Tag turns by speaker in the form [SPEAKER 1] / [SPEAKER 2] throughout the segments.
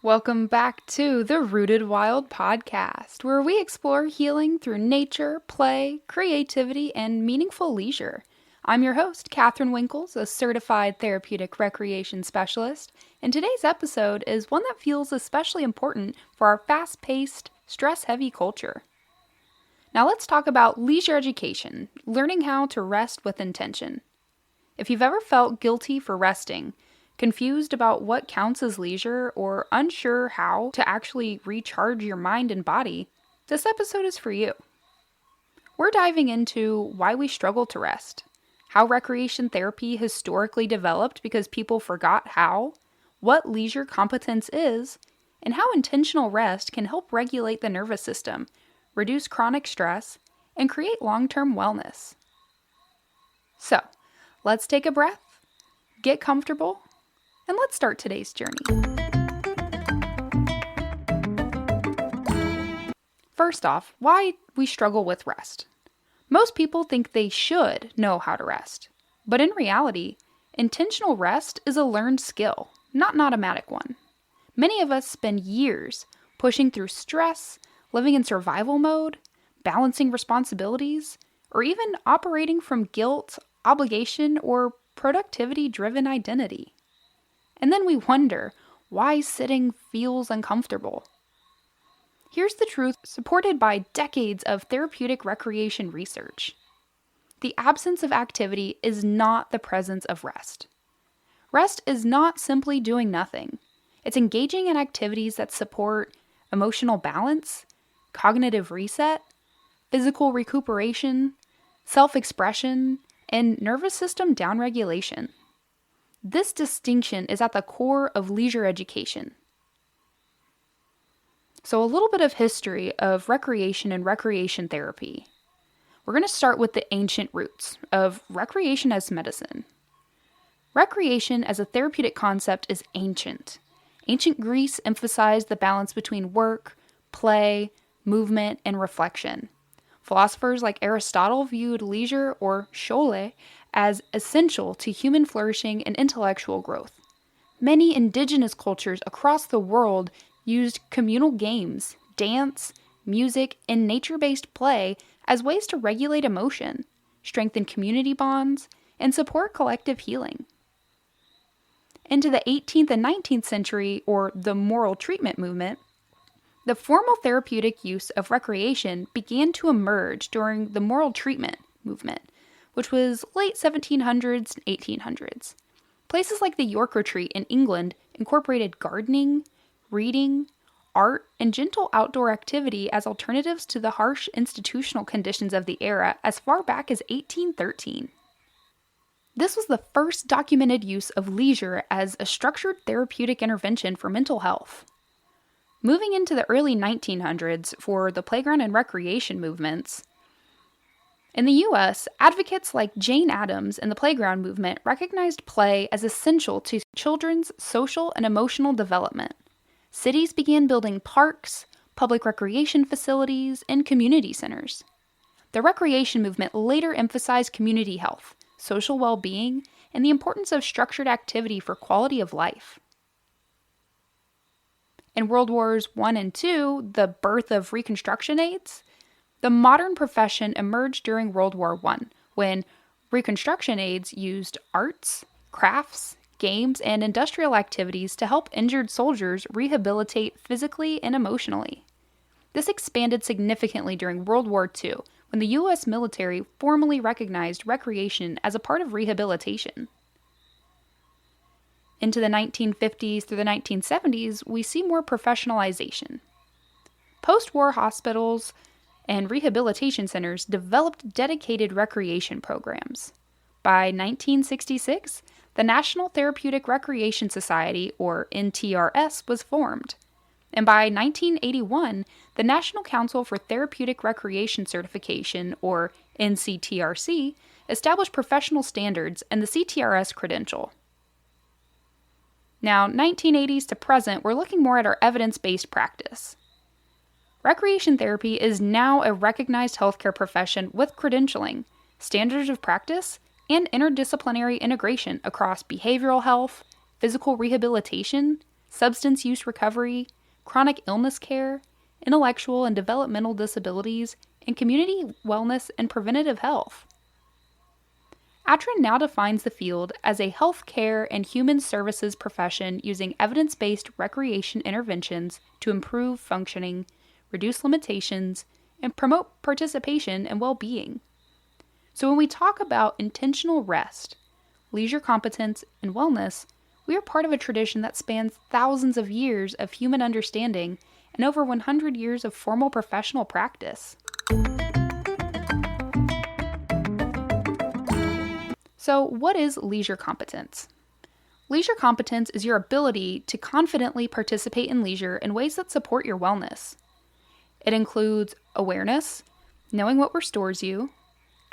[SPEAKER 1] Welcome back to the Rooted Wild podcast, where we explore healing through nature, play, creativity, and meaningful leisure. I'm your host, Katherine Winkles, a certified therapeutic recreation specialist, and today's episode is one that feels especially important for our fast-paced, stress-heavy culture. Now let's talk about leisure education, learning how to rest with intention. If you've ever felt guilty for resting, confused about what counts as leisure, or unsure how to actually recharge your mind and body, this episode is for you. We're diving into why we struggle to rest, how recreation therapy historically developed because people forgot how, what leisure competence is, and how intentional rest can help regulate the nervous system, reduce chronic stress, and create long-term wellness. So, let's take a breath, get comfortable, and let's start today's journey. First off, why we struggle with rest. Most people think they should know how to rest, but in reality, intentional rest is a learned skill, not an automatic one. Many of us spend years pushing through stress, living in survival mode, balancing responsibilities, or even operating from guilt, obligation, or productivity-driven identity. And then we wonder why sitting feels uncomfortable. Here's the truth supported by decades of therapeutic recreation research. The absence of activity is not the presence of rest. Rest is not simply doing nothing. It's engaging in activities that support emotional balance, cognitive reset, physical recuperation, self-expression, and nervous system downregulation. This distinction is at the core of leisure education. So a little bit of history of recreation and recreation therapy. We're going to start with the ancient roots of recreation as medicine. Recreation as a therapeutic concept is ancient. Ancient Greece emphasized the balance between work, play, movement, and reflection. Philosophers like Aristotle viewed leisure, or schole, as essential to human flourishing and intellectual growth. Many indigenous cultures across the world used communal games, dance, music, and nature-based play as ways to regulate emotion, strengthen community bonds, and support collective healing. Into the 18th and 19th century, or the moral treatment movement, the formal therapeutic use of recreation began to emerge during the moral treatment movement, which was late 1700s and 1800s. Places like the York Retreat in England incorporated gardening, reading, art, and gentle outdoor activity as alternatives to the harsh institutional conditions of the era as far back as 1813. This was the first documented use of leisure as a structured therapeutic intervention for mental health. Moving into the early 1900s for the playground and recreation movements, in the U.S., advocates like Jane Addams and the playground movement recognized play as essential to children's social and emotional development. Cities began building parks, public recreation facilities, and community centers. The recreation movement later emphasized community health, social well-being, and the importance of structured activity for quality of life. In World Wars I and II, the birth of Reconstruction aids, the modern profession emerged during World War I, when Reconstruction aids used arts, crafts, games, and industrial activities to help injured soldiers rehabilitate physically and emotionally. This expanded significantly during World War II, when the U.S. military formally recognized recreation as a part of rehabilitation. Into the 1950s through the 1970s, we see more professionalization. Post-war hospitals and rehabilitation centers developed dedicated recreation programs. By 1966, the National Therapeutic Recreation Society, or NTRS, was formed. And by 1981, the National Council for Therapeutic Recreation Certification, or NCTRC, established professional standards and the CTRS credential. Now, 1980s to present, we're looking more at our evidence-based practice. Recreation therapy is now a recognized healthcare profession with credentialing, standards of practice, and interdisciplinary integration across behavioral health, physical rehabilitation, substance use recovery, chronic illness care, intellectual and developmental disabilities, and community wellness and preventative health. Katherine now defines the field as a health care and human services profession using evidence-based recreation interventions to improve functioning, reduce limitations, and promote participation and well-being. So when we talk about intentional rest, leisure competence, and wellness, we are part of a tradition that spans thousands of years of human understanding and over 100 years of formal professional practice. So, what is leisure competence? Leisure competence is your ability to confidently participate in leisure in ways that support your wellness. It includes awareness, knowing what restores you,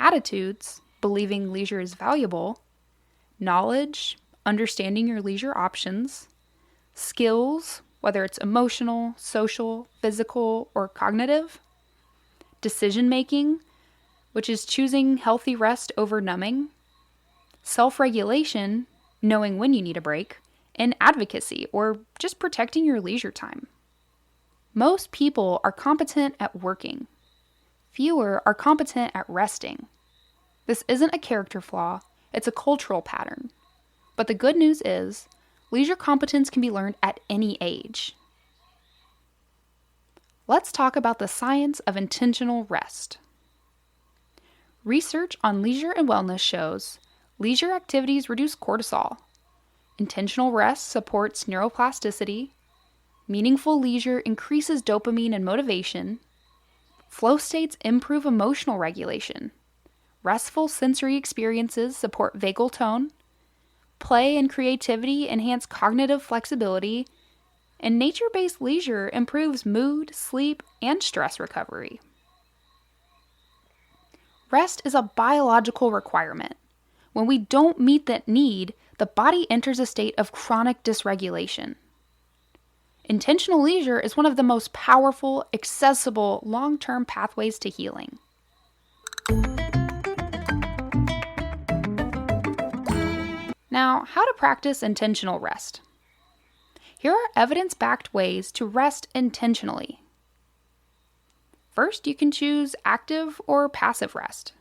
[SPEAKER 1] attitudes, believing leisure is valuable, knowledge, understanding your leisure options, skills, whether it's emotional, social, physical, or cognitive, decision making, which is choosing healthy rest over numbing, self-regulation, knowing when you need a break, and advocacy, or just protecting your leisure time. Most people are competent at working. Fewer are competent at resting. This isn't a character flaw, it's a cultural pattern. But the good news is, leisure competence can be learned at any age. Let's talk about the science of intentional rest. Research on leisure and wellness shows leisure activities reduce cortisol. Intentional rest supports neuroplasticity. Meaningful leisure increases dopamine and motivation. Flow states improve emotional regulation. Restful sensory experiences support vagal tone. Play and creativity enhance cognitive flexibility. And nature-based leisure improves mood, sleep, and stress recovery. Rest is a biological requirement. When we don't meet that need, the body enters a state of chronic dysregulation. Intentional leisure is one of the most powerful, accessible, long-term pathways to healing. Now, how to practice intentional rest. Here are evidence-backed ways to rest intentionally. First, you can choose active or passive rest.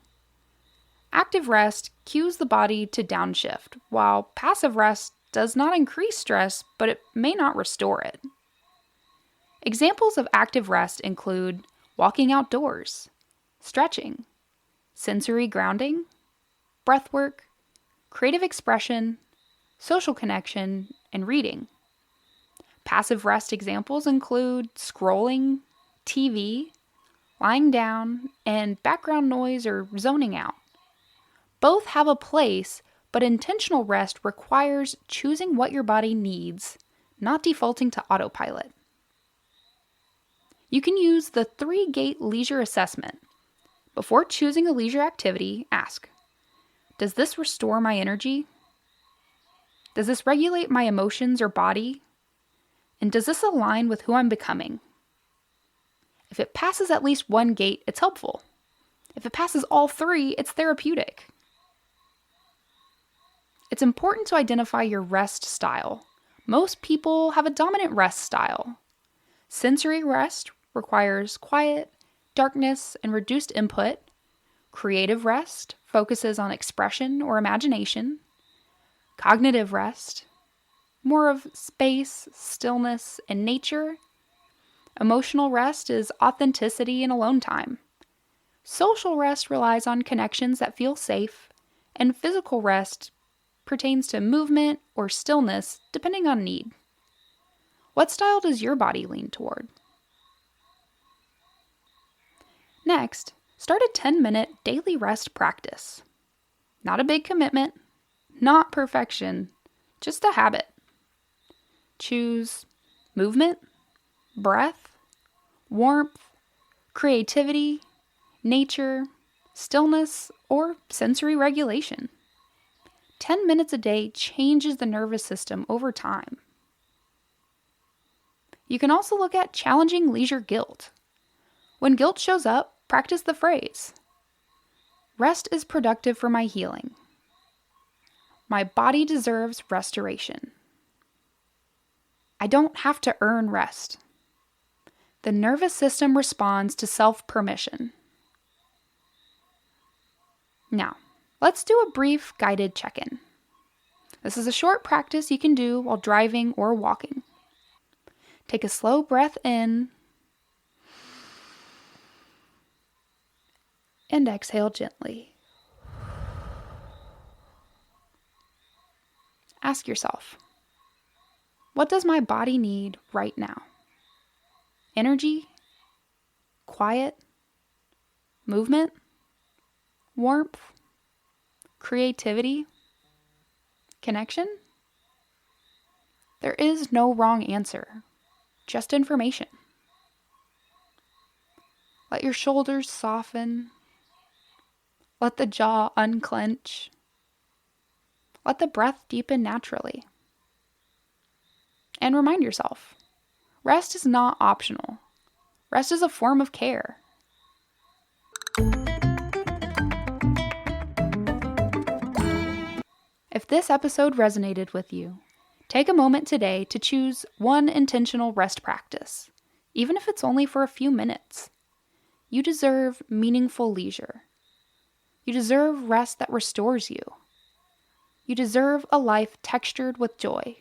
[SPEAKER 1] Active rest cues the body to downshift, while passive rest does not increase stress, but it may not restore it. Examples of active rest include walking outdoors, stretching, sensory grounding, breathwork, creative expression, social connection, and reading. Passive rest examples include scrolling, TV, lying down, and background noise or zoning out. Both have a place, but intentional rest requires choosing what your body needs, not defaulting to autopilot. You can use the 3-gate leisure assessment. Before choosing a leisure activity, ask, does this restore my energy? Does this regulate my emotions or body? And does this align with who I'm becoming? If it passes at least one gate, it's helpful. If it passes all 3, it's therapeutic. It's important to identify your rest style. Most people have a dominant rest style. Sensory rest requires quiet, darkness, and reduced input. Creative rest focuses on expression or imagination. Cognitive rest, more of space, stillness, and nature. Emotional rest is authenticity and alone time. Social rest relies on connections that feel safe, and physical rest pertains to movement or stillness, depending on need. What style does your body lean toward? Next, start a 10-minute daily rest practice. Not a big commitment, not perfection, just a habit. Choose movement, breath, warmth, creativity, nature, stillness, or sensory regulation. 10 minutes a day changes the nervous system over time. You can also look at challenging leisure guilt. When guilt shows up, practice the phrase, rest is productive for my healing. My body deserves restoration. I don't have to earn rest. The nervous system responds to self-permission. Now, let's do a brief guided check-in. This is a short practice you can do while driving or walking. Take a slow breath in and exhale gently. Ask yourself, what does my body need right now? Energy? Quiet? Movement? Warmth? Creativity? Connection? There is no wrong answer, just information. Let your shoulders soften. Let the jaw unclench. Let the breath deepen naturally. And remind yourself, rest is not optional. Rest is a form of care. If this episode resonated with you, take a moment today to choose one intentional rest practice, even if it's only for a few minutes. You deserve meaningful leisure. You deserve rest that restores you. You deserve a life textured with joy,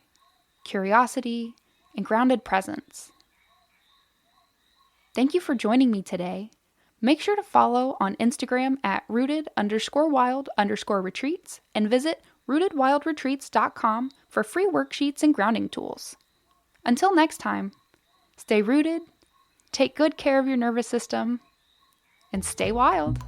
[SPEAKER 1] curiosity, and grounded presence. Thank you for joining me today. Make sure to follow on Instagram at rooted_wild_retreats and visit rootedwildretreats.com for free worksheets and grounding tools. Until next time, stay rooted, take good care of your nervous system, and stay wild.